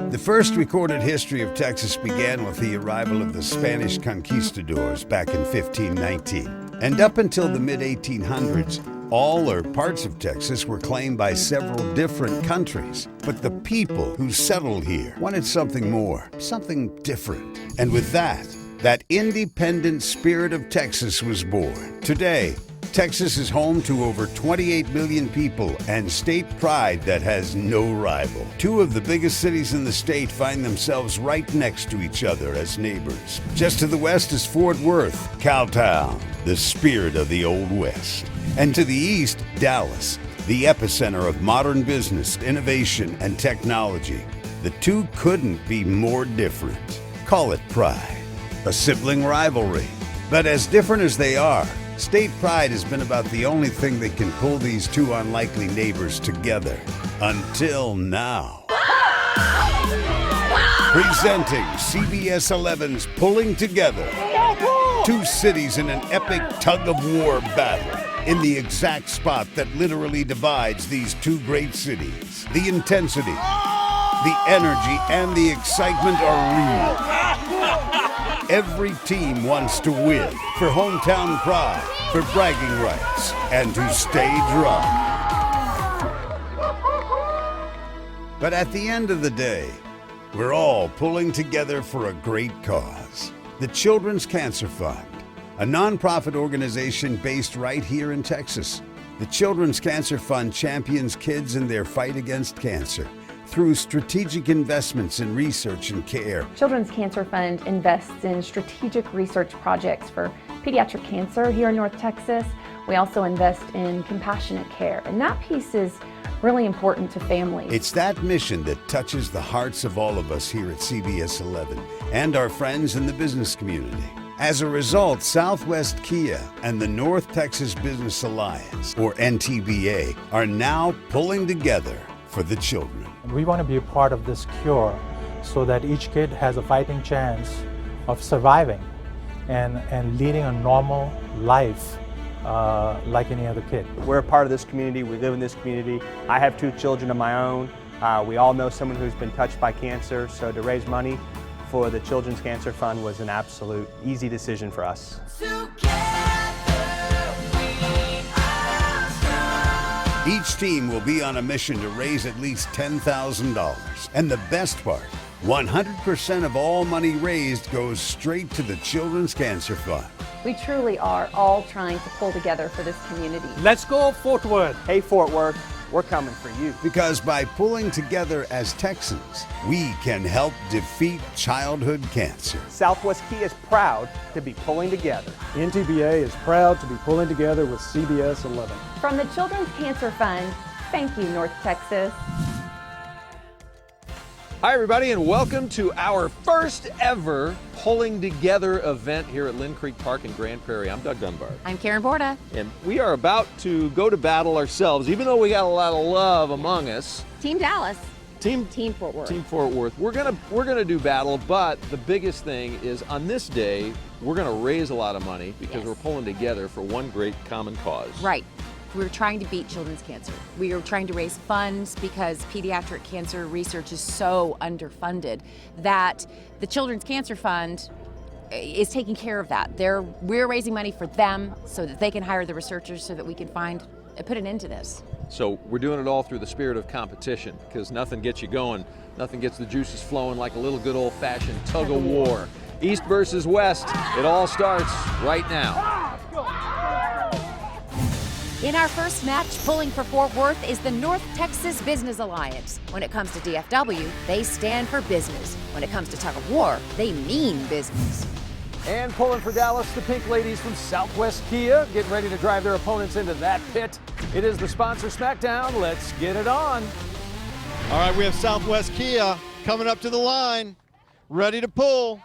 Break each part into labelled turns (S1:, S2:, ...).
S1: The first recorded history of Texas began with the arrival of the Spanish conquistadors back in 1519. And up until the mid-1800s, all or parts of Texas were claimed by several different countries. But the people who settled here wanted something more, something different. And with that independent spirit of Texas was born. Today, Texas is home to over 28 million people and state pride that has no rival. Two of the biggest cities in the state find themselves right next to each other as neighbors. Just to the west is Fort Worth, Cowtown, the spirit of the Old West. And to the east, Dallas, the epicenter of modern business, innovation, and technology. The two couldn't be more different. Call it pride, a sibling rivalry. But as different as they are, state pride has been about the only thing that can pull these two unlikely neighbors together. Until now. Presenting CBS 11's Pulling Together. Two cities in an epic tug-of-war battle. In the exact spot that literally divides these two great cities. The intensity, the energy, and the excitement are real. Every team wants to win for hometown pride, for bragging rights, and to stay dry. But at the end of the day, we're all pulling together for a great cause. The Children's Cancer Fund, a nonprofit organization based right here in Texas. The Children's Cancer Fund champions kids in their fight against cancer through strategic investments in research and care.
S2: Children's Cancer Fund invests in strategic research projects for pediatric cancer here in North Texas. We also invest in compassionate care, and that piece is really important to families.
S1: It's that mission that touches the hearts of all of us here at CBS 11 and our friends in the business community. As a result, Southwest Kia and the North Texas Business Alliance, or NTBA, are now pulling together for the children.
S3: We want to be a part of this cure so that each kid has a fighting chance of surviving and leading a normal life like any other kid.
S4: We're a part of this community. We live in this community. I have two children of my own. We all know someone who's been touched by cancer, so to raise money for the Children's Cancer Fund was an absolute easy decision for us.
S1: Each team will be on a mission to raise at least $10,000. And the best part, 100% of all money raised goes straight to the Children's Cancer Fund.
S2: We truly are all trying to pull together for this community.
S3: Let's go Fort Worth.
S4: Hey Fort Worth, we're coming for you.
S1: Because by pulling together as Texans, we can help defeat childhood cancer.
S4: Southwest Kia is proud to be pulling together.
S5: NTBA is proud to be pulling together with CBS 11.
S2: From the Children's Cancer Fund, thank you, North Texas.
S6: Hi, everybody, and welcome to our first ever Pulling Together event here at Lynn Creek Park in Grand Prairie. I'm Doug Dunbar.
S7: I'm Karen Borda.
S6: And we are about to go to battle ourselves, even though we got a lot of love among us.
S7: Team Dallas.
S6: Team
S7: Fort Worth.
S6: Team Fort Worth. We're gonna do battle, but the biggest thing is on this day, we're gonna raise a lot of money because we're pulling together for one great common cause.
S7: Right. We're trying to beat children's cancer. We are trying to raise funds because pediatric cancer research is so underfunded that the Children's Cancer Fund is taking care of that. We're raising money for them so that they can hire the researchers so that we can put an end to this.
S6: So we're doing it all through the spirit of competition because nothing gets you going, nothing gets the juices flowing like a little good old-fashioned tug of war. East versus West, it all starts right now.
S7: In our first match, pulling for Fort Worth is the North Texas Business Alliance. When it comes to DFW, they stand for business. When it comes to tug of war, they mean business.
S8: And pulling for Dallas, the Pink Ladies from Southwest Kia, getting ready to drive their opponents into that pit. It is the sponsor SmackDown. Let's get it on.
S9: All right, we have Southwest Kia coming up to the line, ready to pull.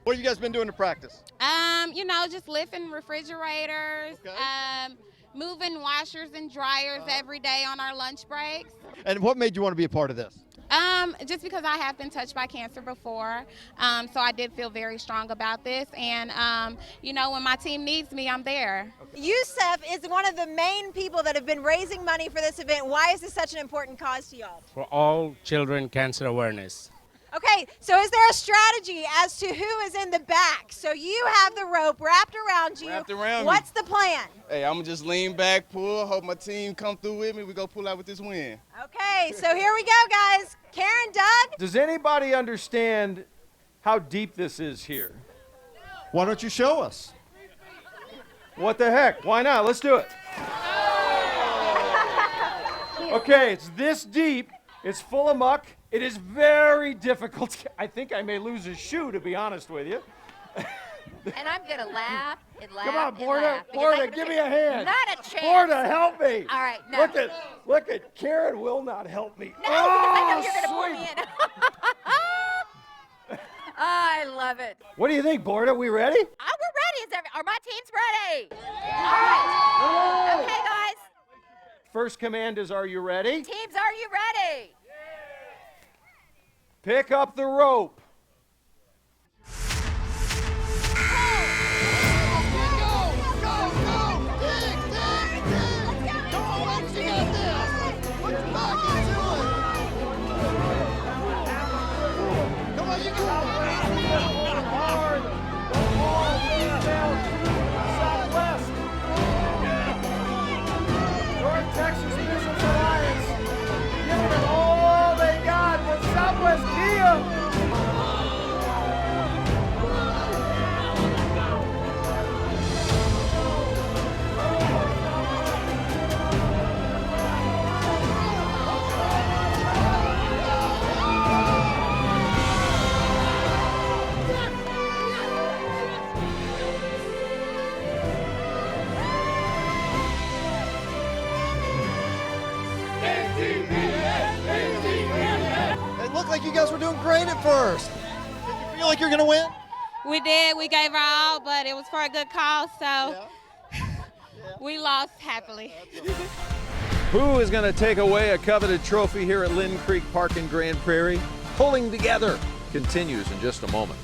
S9: What have you guys been doing to practice?
S10: Just lifting refrigerators, moving washers and dryers every day on our lunch breaks.
S9: And what made you want to be a part of this?
S10: Just because I have been touched by cancer before, so I did feel very strong about this. And, you know, when my team needs me, I'm there.
S11: Yusef is one of the main people that have been raising money for this event. Why is this such an important cause to y'all?
S12: For all children cancer awareness.
S11: Okay, so is there a strategy as to who is in the back? So you have the rope wrapped around you. What's the plan?
S13: Hey, I'm gonna just lean back, pull, hope my team come through with me. We go pull out with this win.
S11: Okay, so here we go, guys. Karen, Doug.
S8: Does anybody understand how deep this is here?
S9: Why don't you show us?
S8: What the heck? Why not? Let's do it. Okay, it's this deep. It's full of muck. It is very difficult. I think I may lose a shoe, to be honest with you.
S14: And I'm going to laugh and laugh.
S8: Come on,
S14: and
S8: Borda.
S14: laugh,
S8: Borda, give me a hand.
S14: Not a chance.
S8: Borda, help me.
S14: All right, no.
S8: Look at Karen will not help me.
S14: No, because I know you're going to pull me in. I love it.
S8: What do you think, Borda? We ready?
S14: We're ready. Are my teams ready? All right. Okay, guys.
S8: First command is, are you ready?
S14: Teams, are you ready?
S8: Pick up the rope. Texas Business Alliance, giving it all they got with Southwest Kia.
S9: It looked like you guys were doing great at first. Did you feel like you're going to win?
S10: We did. We gave our all, but it was for a good cause, so we lost happily.
S6: Who is going to take away a coveted trophy here at Lynn Creek Park in Grand Prairie? Pulling Together continues in just a moment.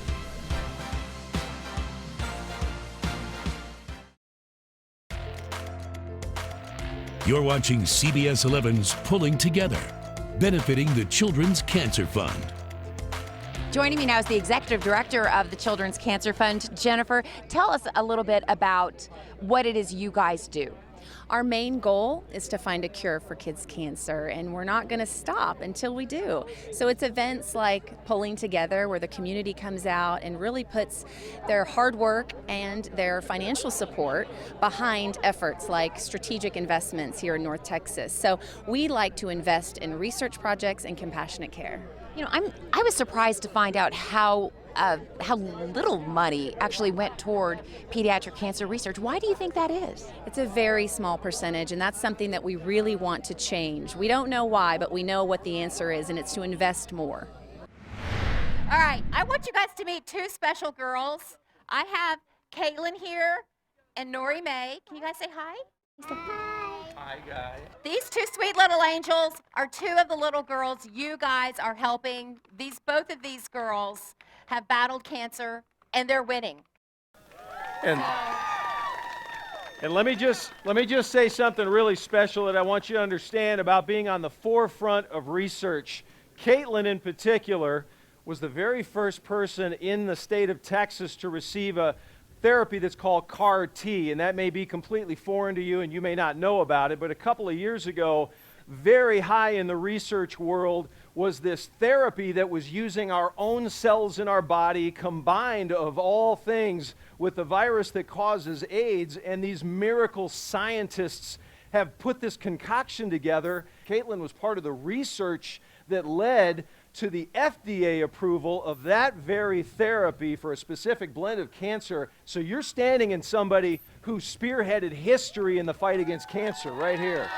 S15: You're watching CBS 11's Pulling Together, benefiting the Children's Cancer Fund.
S7: Joining me now is the Executive Director of the Children's Cancer Fund. Jennifer, tell us a little bit about what it is you guys do.
S2: Our main goal is to find a cure for kids' cancer, and we're not going to stop until we do. So it's events like Pulling Together, where the community comes out and really puts their hard work and their financial support behind efforts like strategic investments here in North Texas. So we like to invest in research projects and compassionate care.
S7: You know, I was surprised to find out how little money actually went toward pediatric cancer research. Why do you think that is?
S2: It's a very small percentage, and that's something that we really want to change. We don't know why, but we know what the answer is, and it's to invest more.
S14: All right, I want you guys to meet two special girls. I have Caitlin here and Nori May. Can you guys say hi?
S8: Hi, guys.
S14: These two sweet little angels are two of the little girls you guys are helping. Both of these girls have battled cancer, and they're winning.
S8: And let me just say something really special that I want you to understand about being on the forefront of research. Caitlin, in particular, was the very first person in the state of Texas to receive a therapy that's called CAR-T, and that may be completely foreign to you and you may not know about it, but a couple of years ago, very high in the research world was this therapy that was using our own cells in our body combined, of all things, with the virus that causes AIDS, and these miracle scientists have put this concoction together. Caitlin was part of the research that led to the FDA approval of that very therapy for a specific blend of cancer. So you're standing in somebody who spearheaded history in the fight against cancer right here.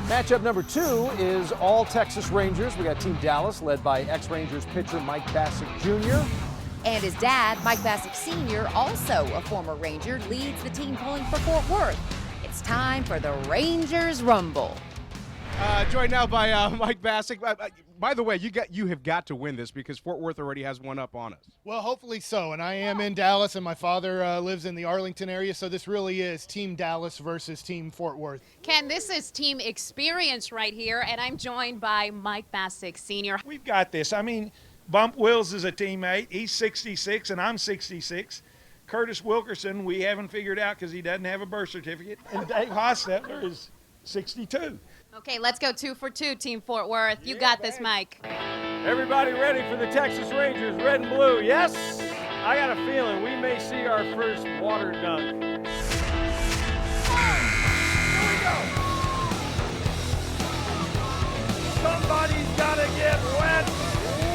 S8: Matchup number 2 is all Texas Rangers. We got Team Dallas, led by ex-Rangers pitcher Mike Bassick Jr.
S7: And his dad, Mike Bassick Sr., also a former Ranger, leads the team pulling for Fort Worth. It's time for the Rangers Rumble.
S16: Joined now by Mike Bassick. By the way, you have got to win this because Fort Worth already has one up on us.
S17: Well, hopefully so. And I am in Dallas, and my father lives in the Arlington area, so this really is Team Dallas versus Team Fort Worth.
S18: Ken, this is team experience right here, and I'm joined by Mike Bassick Sr.
S19: We've got this. I mean, Bump Wills is a teammate. He's 66, and I'm 66. Curtis Wilkerson, we haven't figured out because he doesn't have a birth certificate. And Dave Hostetler is 62.
S18: Okay, let's go 2 for 2, Team Fort Worth. You got this, Mike.
S8: Everybody ready for the Texas Rangers, red and blue, yes? I got a feeling we may see our first water dunk. Here we go. Somebody's got to get wet.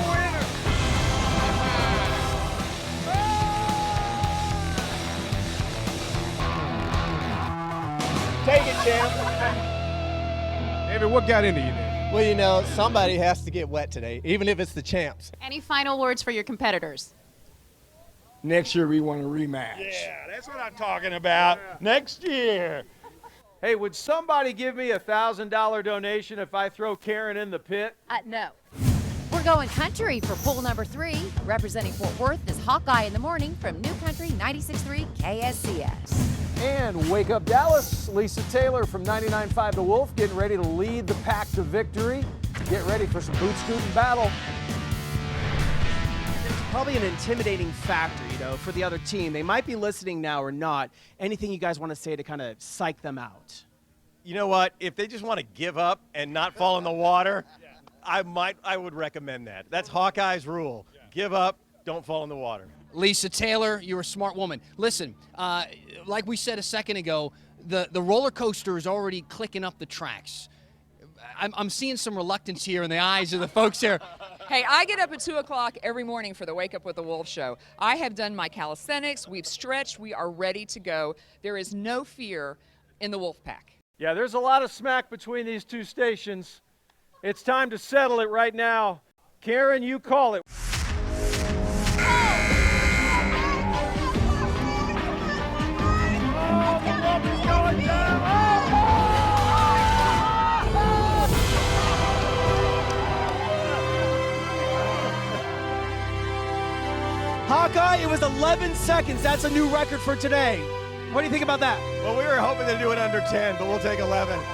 S8: Winner. Take it, champ.
S16: David, what got into you there?
S20: Well, you know, somebody has to get wet today, even if it's the champs.
S18: Any final words for your competitors?
S19: Next year we want a rematch. Yeah, that's what I'm talking about. Yeah. Next year.
S8: Hey, would somebody give me a $1,000 donation if I throw Karen in the pit?
S7: No. We're going country for pool number 3. Representing Fort Worth is Hawkeye in the Morning from New Country 96.3 KSCS.
S8: And Wake Up Dallas, Lisa Taylor from 99.5 The Wolf, getting ready to lead the pack to victory. Get ready for some boot scooting battle.
S21: There's probably an intimidating factor, you know, for the other team. They might be listening now or not. Anything you guys want to say to kind of psych them out?
S22: You know what? If they just want to give up and not fall in the water, I would recommend that. That's Hawkeye's rule. Give up, don't fall in the water.
S23: Lisa Taylor, you're a smart woman. Listen, like we said a second ago, the roller coaster is already clicking up the tracks. I'm seeing some reluctance here in the eyes of the folks here.
S24: Hey, I get up at 2 o'clock every morning for the Wake Up with the Wolf show. I have done my calisthenics, we've stretched, we are ready to go. There is no fear in the Wolf Pack.
S8: Yeah, there's a lot of smack between these two stations. It's time to settle it right now. Karen, you call it.
S21: Hawkeye, it was 11 seconds. That's a new record for today. What do you think about that?
S22: Well, we were hoping to do it under 10, but we'll take 11.
S23: All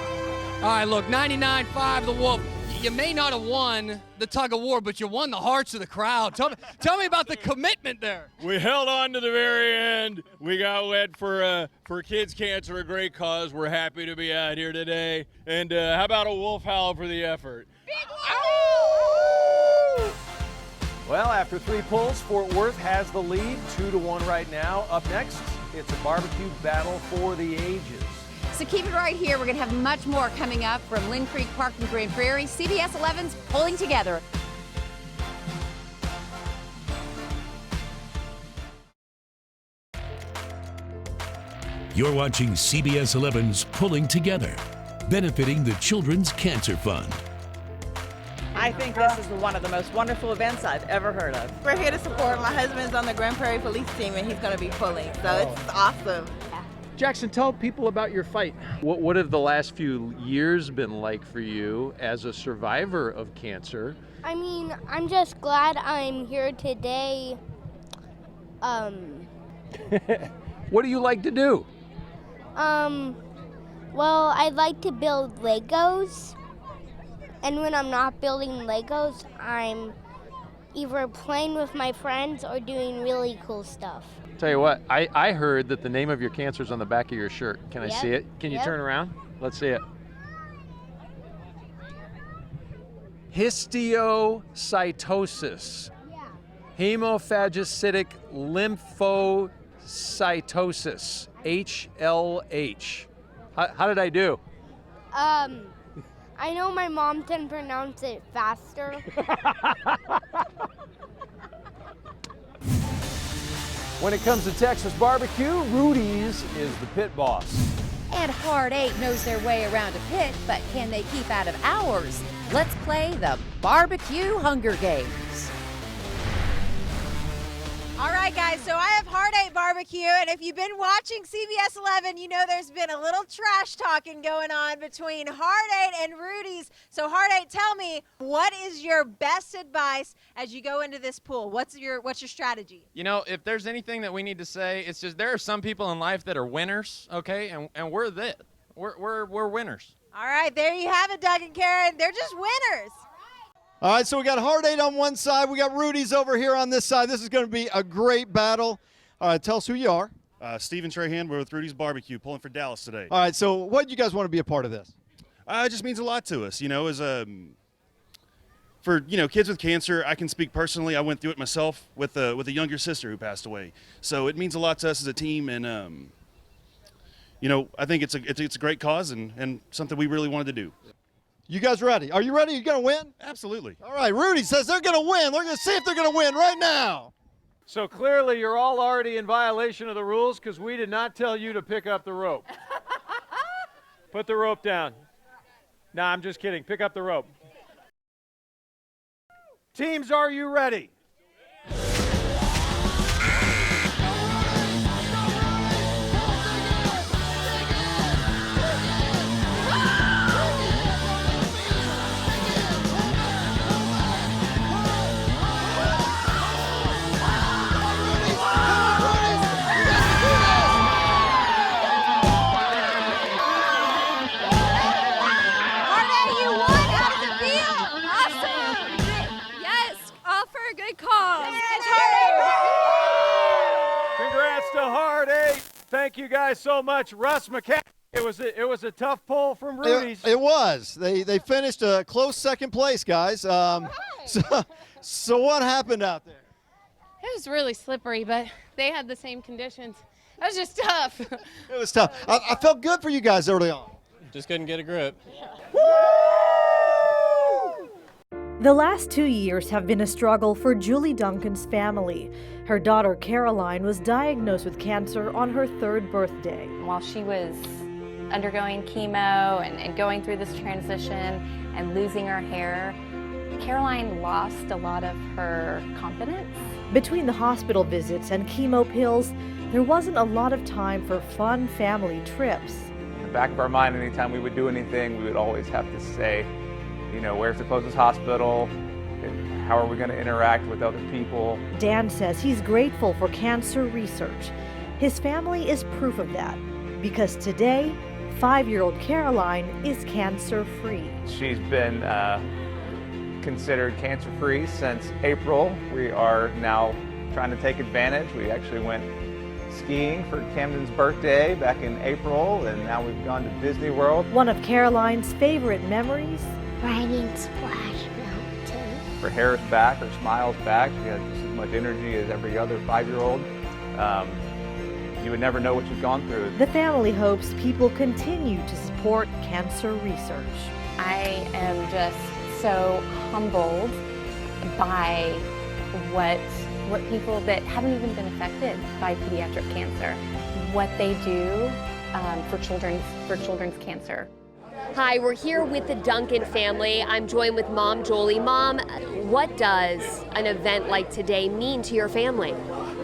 S23: right, look, 99.5 The Wolf. You may not have won the tug of war, but you won the hearts of the crowd. Tell me about the commitment there.
S25: We held on to the very end. We got wet for kids' cancer, a great cause. We're happy to be out here today. And how about a wolf howl for the effort?
S8: Well, after 3 pulls, Fort Worth has the lead, 2-1 right now. Up next, it's a barbecue battle for the ages.
S7: So keep it right here. We're going to have much more coming up from Lynn Creek Park and Grand Prairie. CBS 11's Pulling Together.
S15: You're watching CBS 11's Pulling Together, benefiting the Children's Cancer Fund.
S26: I think this is one of the most wonderful events I've ever heard of. We're here to support. My husband's on the Grand Prairie police team, and he's going to be pulling, so it's awesome.
S8: Jackson, tell people about your fight. What have the last few years been like for you as a survivor of cancer?
S27: I mean, I'm just glad I'm here today.
S8: What do you like to do?
S27: Well, I like to build Legos. And when I'm not building Legos, I'm either playing with my friends or doing really cool stuff.
S8: Tell you what, I heard that the name of your cancer is on the back of your shirt. Can I see it? Can you turn around? Let's see it. Histiocytosis. Hemophagocytic lymphocytosis. HLH. How did I do?
S27: I know my mom can pronounce it faster.
S8: When it comes to Texas barbecue, Rudy's is the pit boss.
S7: And Hard 8 knows their way around a pit, but can they keep out of ours? Let's play the Barbecue Hunger Games.
S1: All right, guys, so I have Heartache Barbecue, and if you've been watching CBS 11, you know there's been a little trash talking going on between Heartache and Rudy's. So Heartache, tell me, what is your best advice as you go into this pool? What's your strategy?
S3: You know, if there's anything that we need to say, it's just there are some people in life that are winners, okay, and we're that. We're winners.
S1: All right, there you have it, Doug and Karen. They're just winners.
S9: All right, so we got Heartache on one side. We got Rudy's over here on this side. This is going to be a great battle. All right, tell us who you are.
S4: Stephen Trahan. We're with Rudy's Barbecue, pulling for Dallas today.
S9: All right, so what do you guys want to be a part of this?
S4: It just means a lot to us, you know, for kids with cancer. I can speak personally. I went through it myself with a younger sister who passed away. So it means a lot to us as a team, and I think it's a great cause and something we really wanted to do.
S9: You guys ready? Are you ready? You going to win?
S4: Absolutely.
S9: All right, Rudy says they're going to win. We're going to see if they're going to win right now.
S8: So clearly you're all already in violation of the rules because we did not tell you to pick up the rope. Put the rope down. Nah, I'm just kidding. Pick up the rope. Teams, are you ready? Congrats to Heartache. Thank you guys so much. Russ McCann, it was a tough pull from Rudy's.
S9: It was. They finished a close second place, guys. So what happened out there?
S5: It was really slippery, but they had the same conditions. That was just tough.
S9: It was tough. I felt good for you guys early on.
S20: Just couldn't get a grip.
S11: The last 2 years have been a struggle for Julie Duncan's family. Her daughter Caroline was diagnosed with cancer on her 3rd birthday.
S2: While she was undergoing chemo and going through this transition and losing her hair, Caroline lost a lot of her confidence.
S11: Between the hospital visits and chemo pills, there wasn't a lot of time for fun family trips.
S12: In the back of our mind, anytime we would do anything, we would always have to say, where's the closest hospital? How are we going to interact with other people?
S11: Dan says he's grateful for cancer research. His family is proof of that, because today, 5-year-old Caroline is cancer-free.
S12: She's been considered cancer-free since April. We are now trying to take advantage. We actually went skiing for Camden's birthday back in April, and now we've gone to Disney World.
S11: One of Caroline's favorite memories?
S27: Riding Splash Mountain.
S12: Her hair is back, her smile's back. She has just as much energy as every other 5-year-old. You would never know what you've gone through.
S11: The family hopes people continue to support cancer research.
S2: I am just so humbled by what people that haven't even been affected by pediatric cancer, what they do for children's cancer.
S13: Hi, we're here with the Duncan family. I'm joined with Mom Jolie. Mom, what does an event like today mean to your family?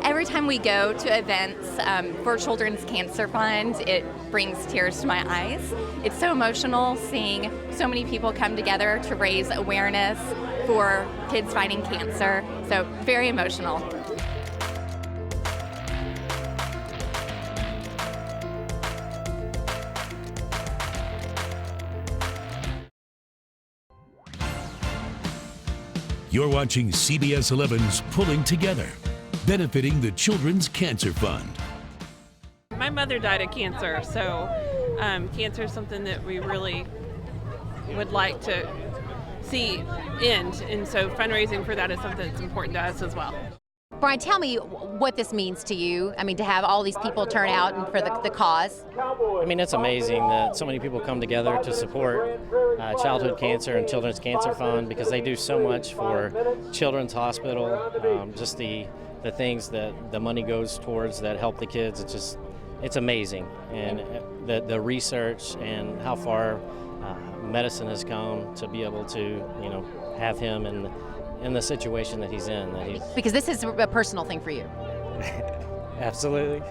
S28: Every time we go to events for Children's Cancer Fund, it brings tears to my eyes. It's so emotional seeing so many people come together to raise awareness for kids fighting cancer. So very emotional.
S15: You're watching CBS 11's Pulling Together, benefiting the Children's Cancer Fund.
S29: My mother died of cancer, so cancer is something that we really would like to see end, and so fundraising for that is something that's important to us as well.
S7: Brian, tell me what this means to you. I mean, to have all these people turn out and for the cause.
S30: I mean, it's amazing that so many people come together to support childhood cancer and Children's Cancer Fund, because they do so much for Children's Hospital, just the things that the money goes towards that help the kids. It's amazing. And the research and how far medicine has come to be able to, have him in the situation that he's in.
S7: Because this is a personal thing for you.
S30: Absolutely.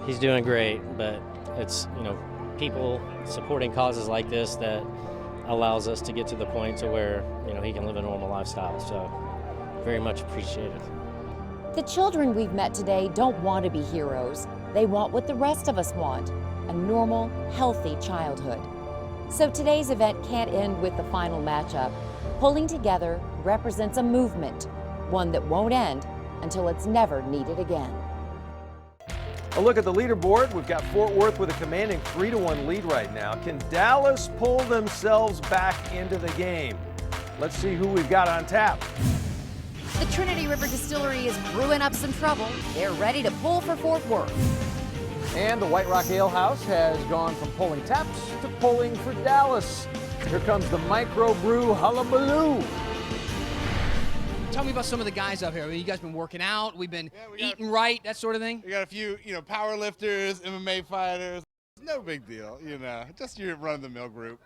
S30: He's doing great, but it's, people supporting causes like this that allows us to get to the point to where, he can live a normal lifestyle. So very much appreciated.
S7: The children we've met today don't want to be heroes. They want what the rest of us want, a normal, healthy childhood. So today's event can't end with the final matchup. Pulling together represents a movement, one that won't end until it's never needed again.
S8: A look at the leaderboard. We've got Fort Worth with a commanding 3-1 lead right now. Can Dallas pull themselves back into the game? Let's see who we've got on tap.
S7: The Trinity River Distillery is brewing up some trouble. They're ready to pull for Fort Worth.
S8: And the White Rock Ale House has gone from pulling taps to pulling for Dallas. Here comes the microbrew hullabaloo.
S23: Tell me about some of the guys up here. I mean, you guys been working out, we've been eating right, that sort of thing?
S6: We got a few, power lifters, MMA fighters. No big deal, just your run-of-the-mill group.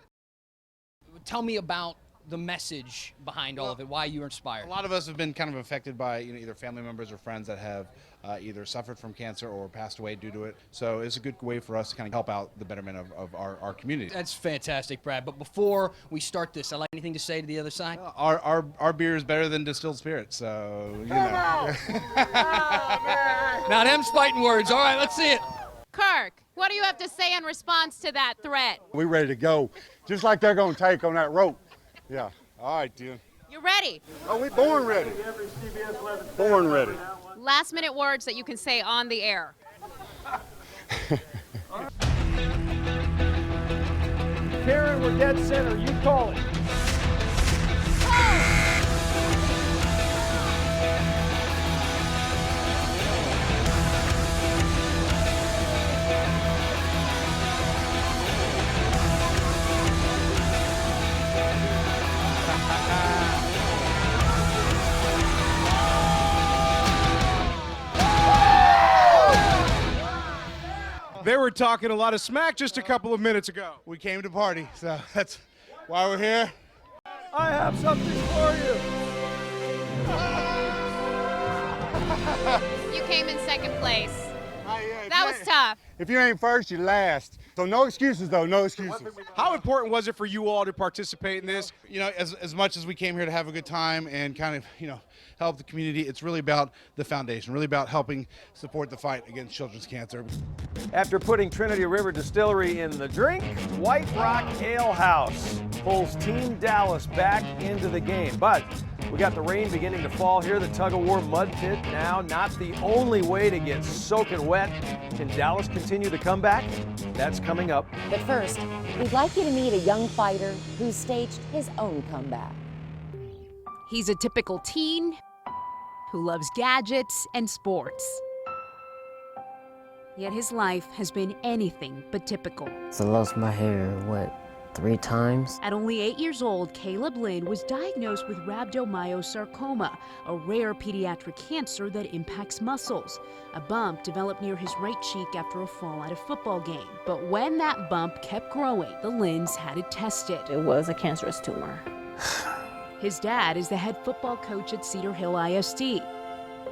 S23: Tell me about the message behind all of it, why you were inspired.
S6: A lot of us have been kind of affected by either family members or friends that have either suffered from cancer or passed away due to it. So it's a good way for us to kind of help out the betterment of our community.
S23: That's fantastic, Brad. But before we start this, I'd like anything to say to the other side?
S6: Our beer is better than distilled spirits, so
S23: Now them's fighting words. All right, let's see it.
S10: Kirk, what do you have to say in response to that threat?
S14: We're ready to go, just like they're going to take on that rope. Yeah. All right, dude.
S10: You ready?
S14: Oh, we born ready. Born ready.
S10: Last minute words that you can say on the air.
S8: Karen, we're dead center. You call it.
S16: They were talking a lot of smack just a couple of minutes ago.
S6: We came to party, so that's why we're here.
S8: I have something for you.
S10: You came in second place. That was tough.
S14: If you ain't first, you last. So no excuses, though, no excuses.
S16: How important was it for you all to participate in this?
S6: As much as we came here to have a good time and kind of, help the community, it's really about the foundation, really about helping support the fight against children's cancer.
S8: After putting Trinity River Distillery in the drink, White Rock Ale House pulls Team Dallas back into the game. But we got the rain beginning to fall here. The tug-of-war mud pit now not the only way to get soaking wet. Can Dallas continue the comeback? That's coming up.
S7: But first, we'd like you to meet a young fighter who's staged his own comeback.
S17: He's a typical teen who loves gadgets and sports. Yet his life has been anything but typical.
S18: So I lost my hair, 3 times?
S17: At only 8 years old, Caleb Lynn was diagnosed with rhabdomyosarcoma, a rare pediatric cancer that impacts muscles. A bump developed near his right cheek after a fall at a football game. But when that bump kept growing, the Lynns had it tested.
S2: It was a cancerous tumor.
S17: His dad is the head football coach at Cedar Hill ISD.
S19: You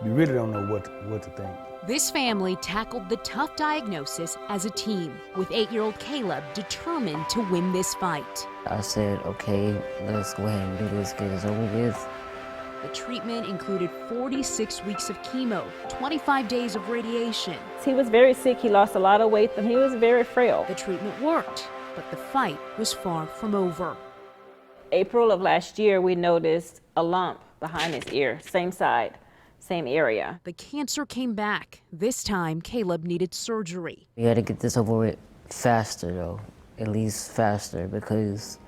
S19: really don't know what to think.
S17: This family tackled the tough diagnosis as a team, with 8-year-old Caleb determined to win this fight.
S18: I said, okay, let's go ahead and do this, get this over with.
S17: The treatment included 46 weeks of chemo, 25 days of radiation.
S2: He was very sick, he lost a lot of weight, and he was very frail.
S17: The treatment worked, but the fight was far from over.
S2: April of last year, we noticed a lump behind his ear, same side. Same area.
S17: The cancer came back. This time, Caleb needed surgery.
S18: We had to get this over with faster, though. At least faster, because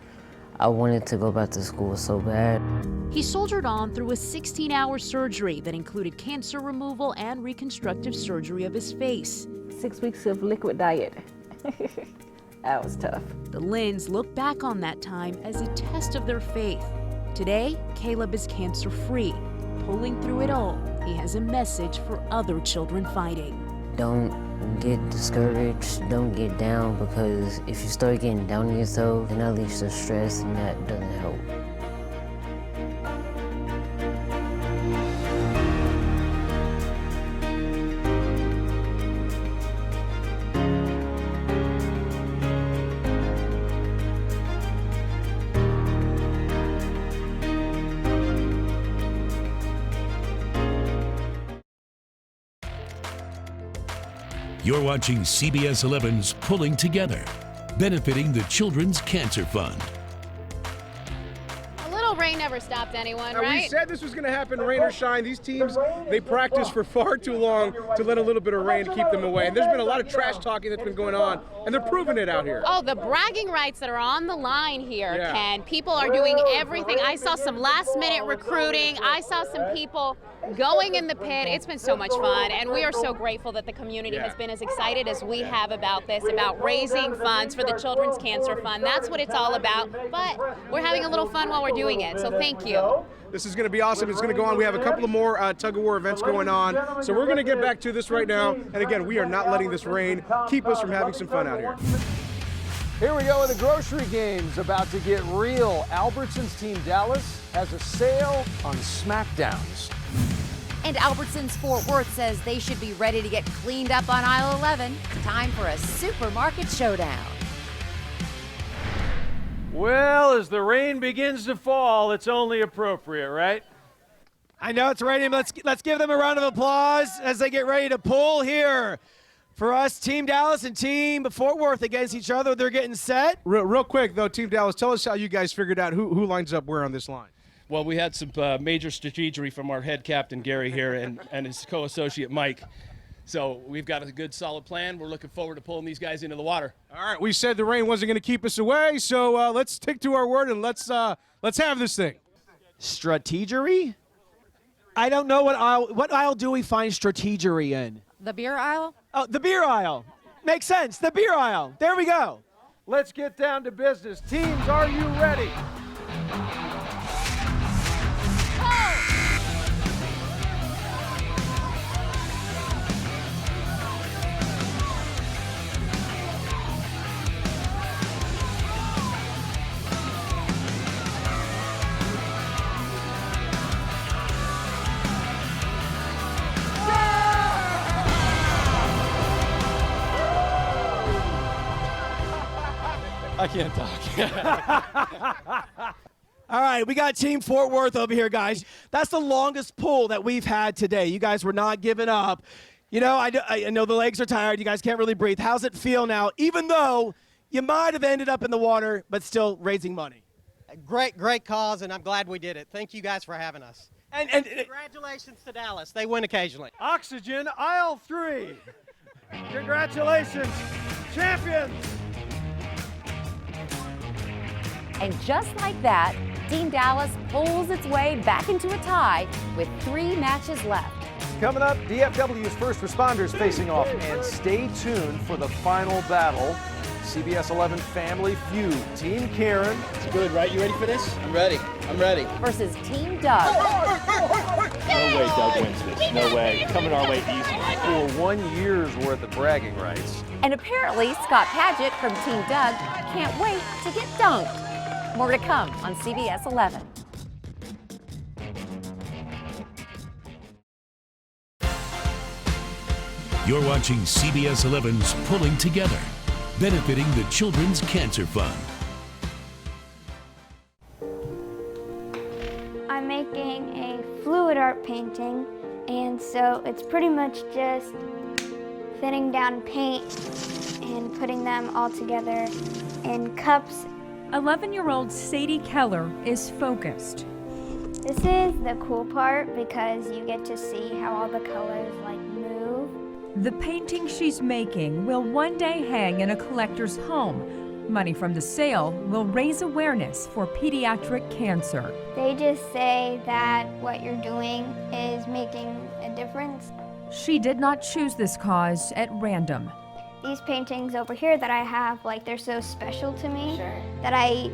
S18: I wanted to go back to school so bad.
S17: He soldiered on through a 16-hour surgery that included cancer removal and reconstructive surgery of his face.
S2: 6 weeks of liquid diet. That was tough.
S17: The Lynns look back on that time as a test of their faith. Today, Caleb is cancer-free. Pulling through it all, he has a message for other children fighting.
S18: Don't get discouraged, don't get down, because if you start getting down on yourself, then that leads to stress, and that doesn't help.
S15: You're watching CBS 11's Pulling Together, benefiting the Children's Cancer Fund.
S10: A little rain never stopped anyone,
S16: Now,
S10: right?
S16: we said this was going to happen, rain or shine. These teams, they practice for far too long to let a little bit of rain keep them away. And there's been a lot of trash talking that's been going on, and they're proving it out here.
S10: Oh, the bragging rights that are on the line here,
S16: Yeah.
S10: Ken. People are doing everything. I saw some last-minute recruiting. I saw some people going in the pit. It's been so much fun, and we are so grateful that the community has been as excited as we have about this, about raising funds for the Children's Cancer Fund. That's what it's all about, but we're having a little fun while we're doing it, so thank you.
S16: This is going to be awesome. It's going to go on. We have a couple of more tug-of-war events going on, so we're going to get back to this right now. And again, we are not letting this rain keep us from having some fun out here.
S8: Here we go with the grocery games about to get real. Albertsons Team Dallas has a sale on Smackdowns.
S7: And Albertsons Fort Worth says they should be ready to get cleaned up on aisle 11. Time for a supermarket showdown.
S8: Well, as the rain begins to fall, it's only appropriate, right?
S20: I know it's raining. Let's give them a round of applause as they get ready to pull here. For us, Team Dallas and Team Fort Worth against each other. They're getting set.
S16: Real quick, though, Team Dallas, tell us how you guys figured out who lines up where on this line.
S1: Well, we had some major strategery from our head captain, Gary, here, and his co-associate, Mike. So we've got a good, solid plan. We're looking forward to pulling these guys into the water.
S16: All right, we said the rain wasn't going to keep us away, so let's stick to our word and let's have this thing.
S20: Strategery? I don't know what aisle do we find strategery in?
S7: The beer aisle?
S20: Oh, the beer aisle. Makes sense. The beer aisle. There we go.
S8: Let's get down to business. Teams, are you ready?
S1: I can't talk.
S20: All right, we got Team Fort Worth over here, guys. That's the longest pull that we've had today. You guys were not giving up. You know, I know the legs are tired. You guys can't really breathe. How's it feel now, even though you might have ended up in the water, but still raising money?
S3: Great cause, and I'm glad we did it. Thank you guys for having us.
S20: And
S3: congratulations to Dallas. They win occasionally.
S8: Oxygen, aisle 3. Congratulations, champions.
S7: And just like that, Team Dallas pulls its way back into a tie with 3 matches left.
S8: Coming up, DFW's first responders facing off, and stay tuned for the final battle. CBS 11 Family Feud. Team Karen.
S4: It's good, right? You ready for this? I'm ready.
S7: Versus Team Doug.
S4: No way Doug wins this. No way. Coming our way easy.
S8: For 1 year's worth of bragging rights.
S7: And apparently, Scott Padgett from Team Doug can't wait to get dunked. More to come on CBS 11.
S15: You're watching CBS 11's Pulling Together, benefiting the Children's Cancer Fund.
S27: I'm making a fluid art painting, and so it's pretty much just thinning down paint and putting them all together in cups.
S5: 11-year-old Sadie Keller is focused.
S27: This is the cool part because you get to see how all the colors move.
S5: The painting she's making will one day hang in a collector's home. Money from the sale will raise awareness for pediatric cancer.
S27: They just say that what you're doing is making a difference.
S5: She did not choose this cause at random.
S27: These paintings over here that I have, they're so special to me that I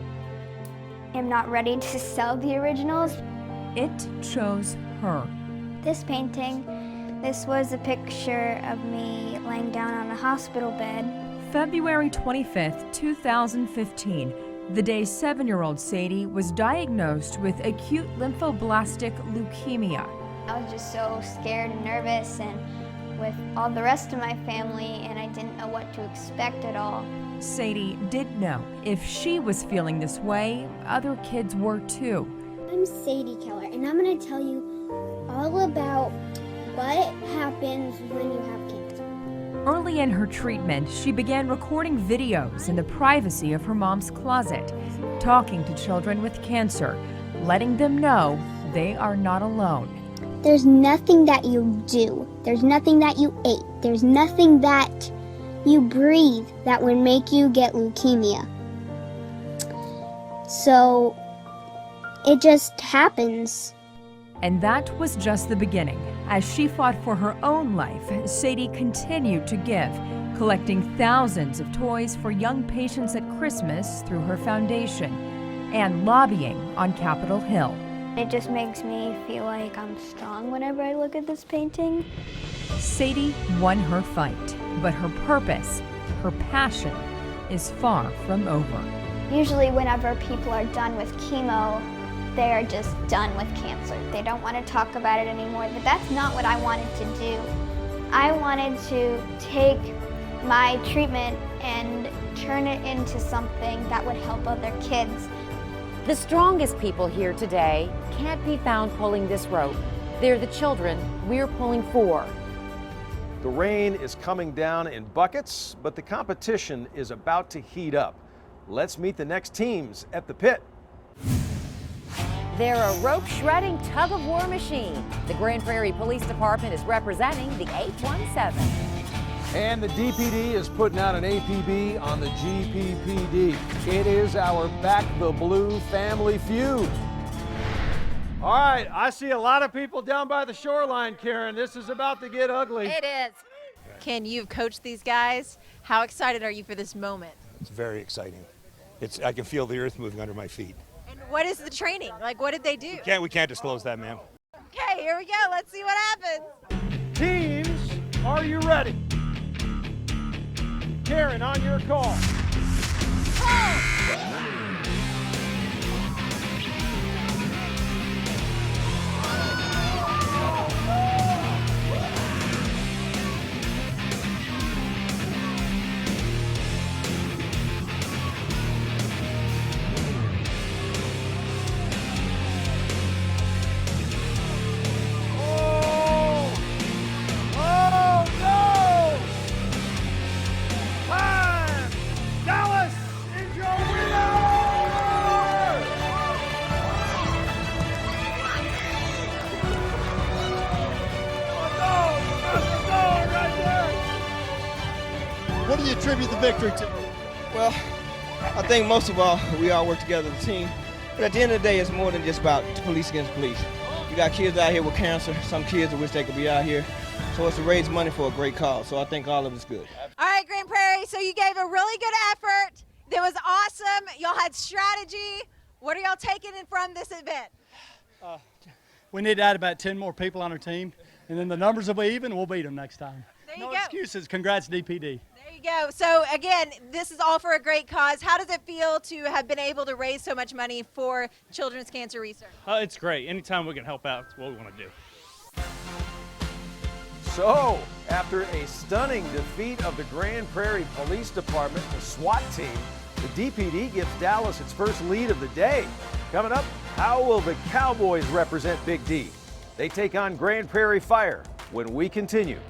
S27: am not ready to sell the originals.
S5: It chose her.
S27: This painting, this was a picture of me laying down on a hospital bed.
S5: February 25th, 2015, the day 7-year-old Sadie was diagnosed with acute lymphoblastic leukemia.
S27: I was just so scared and nervous, and with all the rest of my family, and I didn't know what to expect at all.
S5: Sadie did know if she was feeling this way, other kids were too.
S27: I'm Sadie Keller, and I'm going to tell you all about what happens when you have cancer.
S5: Early in her treatment, she began recording videos in the privacy of her mom's closet, talking to children with cancer, letting them know they are not alone.
S27: There's nothing that you do, there's nothing that you ate, there's nothing that you breathe that would make you get leukemia. So it just happens.
S5: And that was just the beginning. As she fought for her own life, Sadie continued to give, collecting thousands of toys for young patients at Christmas through her foundation and lobbying on Capitol Hill.
S27: It just makes me feel like I'm strong whenever I look at this painting.
S5: Sadie won her fight, but her purpose, her passion, is far from over.
S27: Usually whenever people are done with chemo, they are just done with cancer. They don't want to talk about it anymore, but that's not what I wanted to do. I wanted to take my treatment and turn it into something that would help other kids.
S7: The strongest people here today can't be found pulling this rope. They're the children we're pulling for.
S8: The rain is coming down in buckets, but the competition is about to heat up. Let's meet the next teams at the pit.
S7: They're a rope shredding tug of war machine. The Grand Prairie Police Department is representing the 817.
S8: And the DPD is putting out an APB on the GPPD. It is our Back the Blue family feud. All right, I see a lot of people down by the shoreline, Karen. This is about to get ugly.
S9: It is. Ken, you've coached these guys. How excited are you for this moment?
S11: It's very exciting. I can feel the earth moving under my feet.
S9: And what is the training? Like, what did they do?
S11: We can't disclose that, ma'am.
S9: Okay, here we go. Let's see what happens.
S8: Teams, are you ready? Karen, on your call.
S12: What do you attribute the victory to? Well, I think most of all, we all work together as a team. But at the end of the day, it's more than just about police against police. You got kids out here with cancer, some kids that wish they could be out here. So it's to raise money for a great cause. So I think all of it's good.
S9: All right, Grand Prairie, so you gave a really good effort. It was awesome. Y'all had strategy. What are y'all taking from this event?
S13: We need to add about 10 more people on our team, and then the numbers will be even, we'll beat them next time.
S9: There you
S13: No
S9: go.
S13: excuses. Congrats, DPD.
S9: There you go. So again, this is all for a great cause. How does it feel to have been able to raise so much money for children's cancer research?
S21: It's great. Anytime we can help out, it's what we want to do.
S8: So, after a stunning defeat of the Grand Prairie Police Department, the SWAT team, the DPD gives Dallas its first lead of the day. Coming up, how will the Cowboys represent Big D? They take on Grand Prairie Fire when we continue.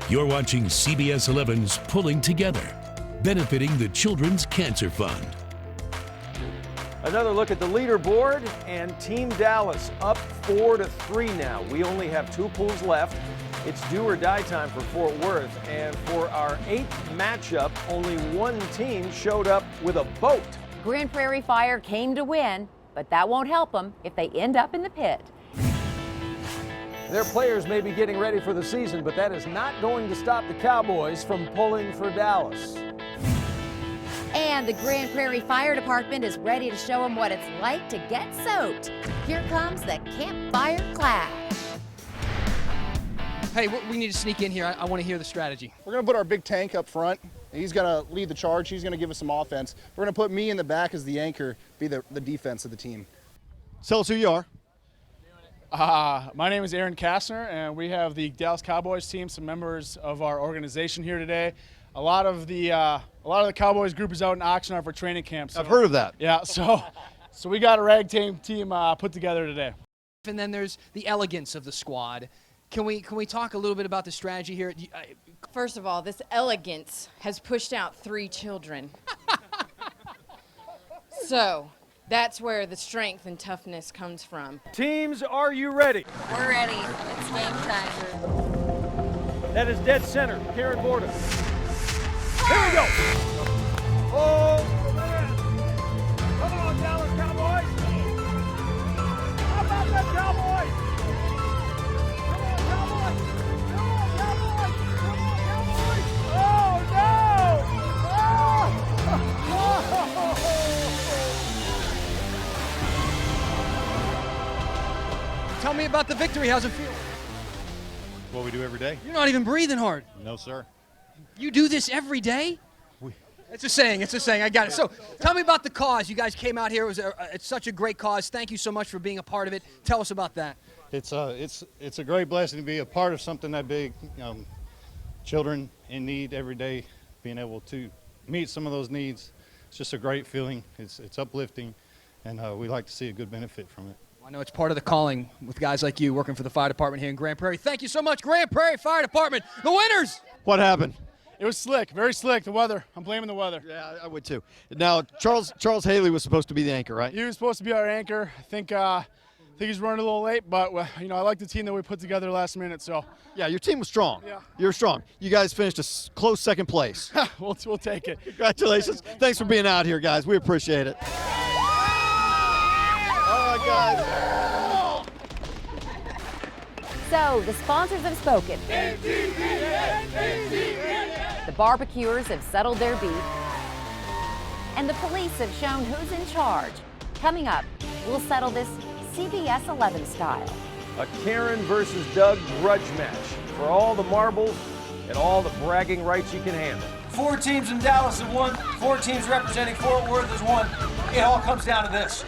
S15: You're watching CBS 11's Pulling Together, benefiting the Children's Cancer Fund.
S8: Another look at the leaderboard, and Team Dallas up 4-3 now. We only have 2 pools left. It's do or die time for Fort Worth, and for our 8th matchup, only one team showed up with a boat.
S7: Grand Prairie Fire came to win, but that won't help them if they end up in the pit.
S8: Their players may be getting ready for the season, but that is not going to stop the Cowboys from pulling for Dallas.
S7: And the Grand Prairie Fire Department is ready to show them what it's like to get soaked. Here comes the campfire clash.
S23: Hey, we need to sneak in here. I want to hear the strategy.
S16: We're going to put our big tank up front. He's going to lead the charge. He's going to give us some offense. We're going to put me in the back as the anchor, be the defense of the team.
S12: Tell us who you are.
S22: My name is Aaron Kastner, and we have the Dallas Cowboys team, some members of our organization here today. A lot of the Cowboys group is out in Oxnard for training camp. So,
S12: I've heard of that.
S22: Yeah, so So we got a rag team put together today.
S23: And then there's the elegance of the squad. Can we talk a little bit about the strategy here?
S2: First of all, this elegance has pushed out 3 children. So that's where the strength and toughness comes from.
S8: Teams, are you ready?
S2: We're ready. It's game time.
S8: That is dead center, Karen Borda. Here we go. Oh, man. Come on, Dallas Cowboys. How about them Cowboys? Come on, Cowboys. Come on, Cowboys. Come on, Cowboys. Oh, no.
S23: Tell me about the victory. How's it feel?
S6: What we do every day?
S23: You're not even breathing hard.
S6: No, sir.
S23: You do this every day? It's a saying. It's a saying. I got it. So tell me about the cause. You guys came out here. It's such a great cause. Thank you so much for being a part of it. Tell us about that.
S6: It's a great blessing to be a part of something that big. Children in need every day, being able to meet some of those needs. It's just a great feeling. It's uplifting, and we like to see a good benefit from it.
S23: I know it's part of the calling with guys like you working for the fire department here in Grand Prairie. Thank you so much, Grand Prairie Fire Department, the winners.
S16: What happened?
S22: It was slick, very slick, the weather. I'm blaming the weather.
S16: Yeah, I would too. Now, Charles Haley was supposed to be the anchor, right?
S22: He was supposed to be our anchor. I think he's running a little late, but I like the team that we put together last minute. So
S16: Yeah, your team was strong.
S22: Yeah.
S16: You were strong. You guys finished a close second place.
S22: we'll take it.
S16: Congratulations. Thanks for being out here, guys. We appreciate it. All right, guys.
S7: So, the sponsors have spoken. The barbecuers have settled their beef. And the police have shown who's in charge. Coming up, we'll settle this CBS 11 style.
S8: A Karen versus Doug grudge match for all the marbles and all the bragging rights you can handle.
S14: 4 teams in Dallas have won. 4 teams representing Fort Worth has won. It all comes down to this.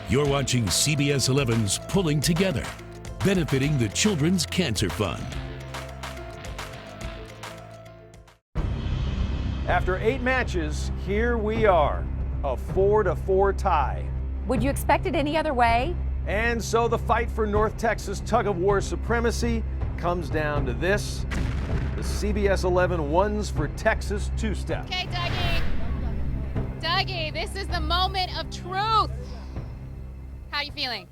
S15: You're watching CBS 11's Pulling Together, benefiting the Children's Cancer Fund.
S8: After 8 matches, here we are, a 4-4 tie.
S7: Would you expect it any other way?
S8: And so the fight for North Texas tug-of-war supremacy comes down to this, the CBS 11 Ones for Texas two-step.
S10: Okay, Dougie. Dougie, this is the moment of truth. How are you feeling?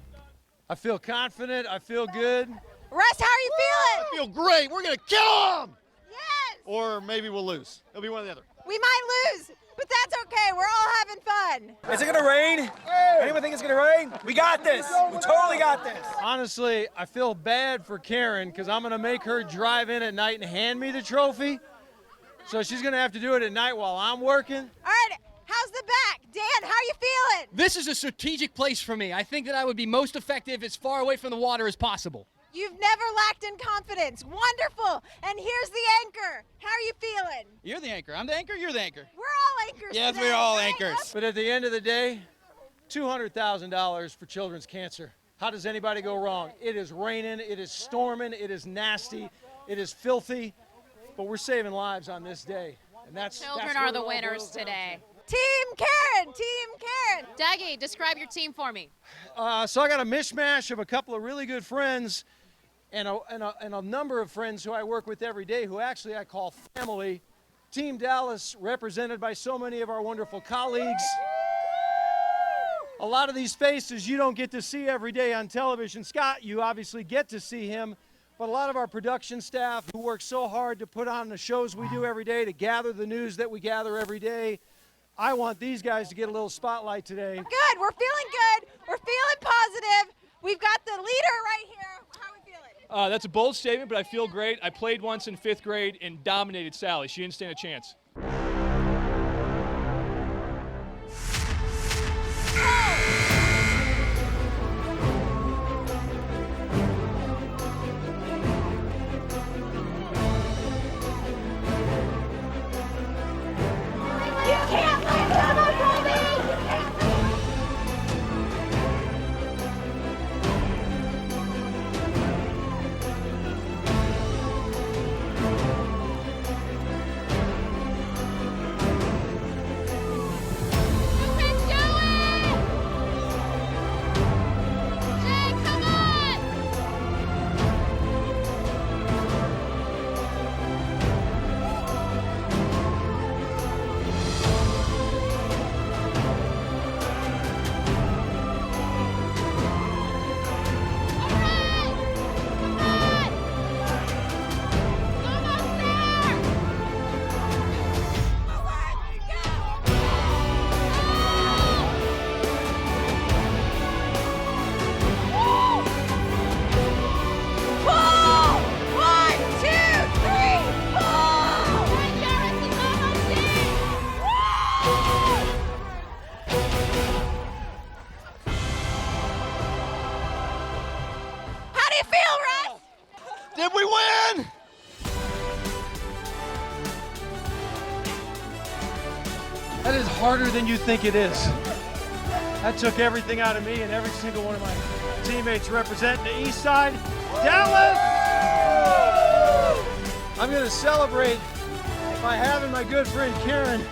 S8: I feel confident. I feel good.
S9: Russ, how are you feeling?
S16: I feel great. We're going to kill them.
S9: Yes.
S16: Or maybe we'll lose. It'll be one or the other.
S9: We might lose, but that's okay. We're all having fun.
S14: Is it gonna rain? Anyone think it's gonna rain? We got this. We totally got this.
S8: Honestly, I feel bad for Karen because I'm going to make her drive in at night and hand me the trophy. So she's going to have to do it at night while I'm working.
S9: All right, how's the back? Dan, how are you feeling?
S23: This is a strategic place for me. I think that I would be most effective as far away from the water as possible.
S9: You've never lacked in confidence. Wonderful. And here's the anchor. How are you feeling?
S19: You're the anchor. I'm the anchor. You're the anchor.
S9: We're all anchors.
S19: Yes,
S9: today,
S19: we're all
S9: right?
S19: anchors.
S8: But at the end of the day, $200,000 for children's cancer. How does anybody go wrong? It is raining, it is storming, it is nasty, it is filthy, but we're saving lives on this day. And that's
S10: Children are the winners today.
S9: Team Karen, Team Karen.
S10: Dougie, describe your team for me.
S8: So I got a mishmash of a couple of really good friends and a number of friends who I work with every day who actually I call family. Team Dallas, represented by so many of our wonderful colleagues. A lot of these faces you don't get to see every day on television. Scott, you obviously get to see him, but a lot of our production staff who work so hard to put on the shows we do every day, to gather the news that we gather every day. I want these guys to get a little spotlight today.
S9: Good, we're feeling good. We're feeling positive. We've got the leader right here. How are we feeling?
S21: That's a bold statement, but I feel great. I played once in 5th grade and dominated Sally. She didn't stand a chance.
S8: is harder than you think it is. That took everything out of me and every single one of my teammates representing the East Side. Dallas! I'm going to celebrate by having my good friend Karen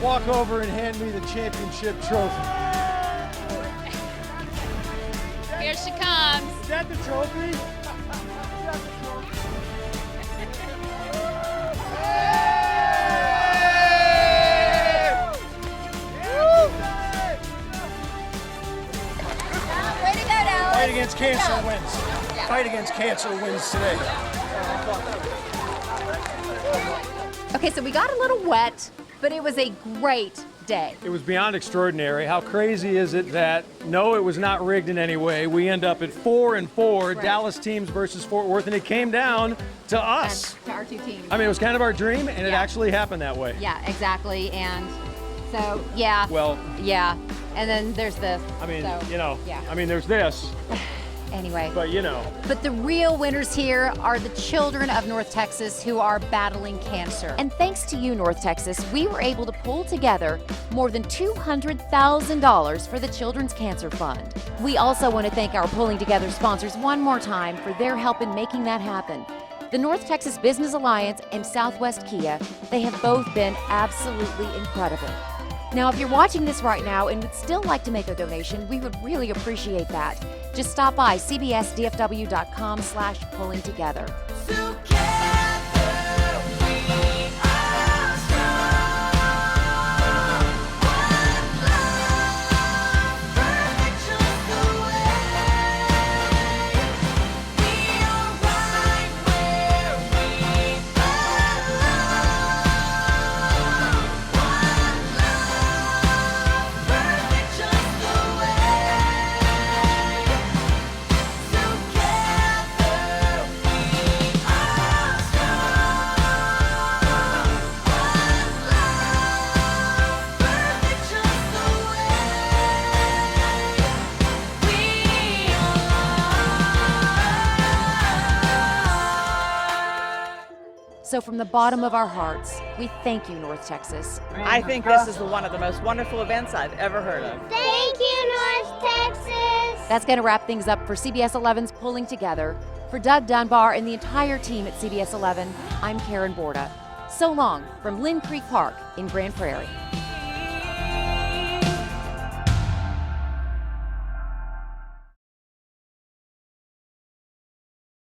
S8: walk over and hand me the championship trophy.
S10: Here she comes.
S8: Is that the trophy? Fight against cancer wins. Fight against cancer wins today.
S7: Okay, so we got a little wet, but it was a great day.
S8: It was beyond extraordinary. How crazy is it that, no, it was not rigged in any way. We end up at 4-4, Dallas teams versus Fort Worth, and it came down to us.
S7: To our two teams.
S8: I mean, it was kind of our dream, and it actually happened that way.
S7: Yeah, exactly. And so, yeah.
S8: Well.
S7: Yeah. And then there's this.
S8: I mean,
S7: so,
S8: you know,
S7: yeah.
S8: I mean, there's this.
S7: Anyway.
S8: But you know.
S7: But the real winners here are the children of North Texas who are battling cancer. And thanks to you, North Texas, we were able to pull together more than $200,000 for the Children's Cancer Fund. We also want to thank our Pulling Together sponsors one more time for their help in making that happen. The North Texas Business Alliance and Southwest Kia, they have both been absolutely incredible. Now, if you're watching this right now and would still like to make a donation, we would really appreciate that. Just stop by cbsdfw.com/pullingtogether. So from the bottom of our hearts, we thank you, North Texas.
S1: I think this is one of the most wonderful events I've ever heard of.
S27: Thank you, North Texas.
S7: That's going to wrap things up for CBS 11's Pulling Together. For Doug Dunbar and the entire team at CBS 11, I'm Karen Borda. So long from Lynn Creek Park in Grand Prairie.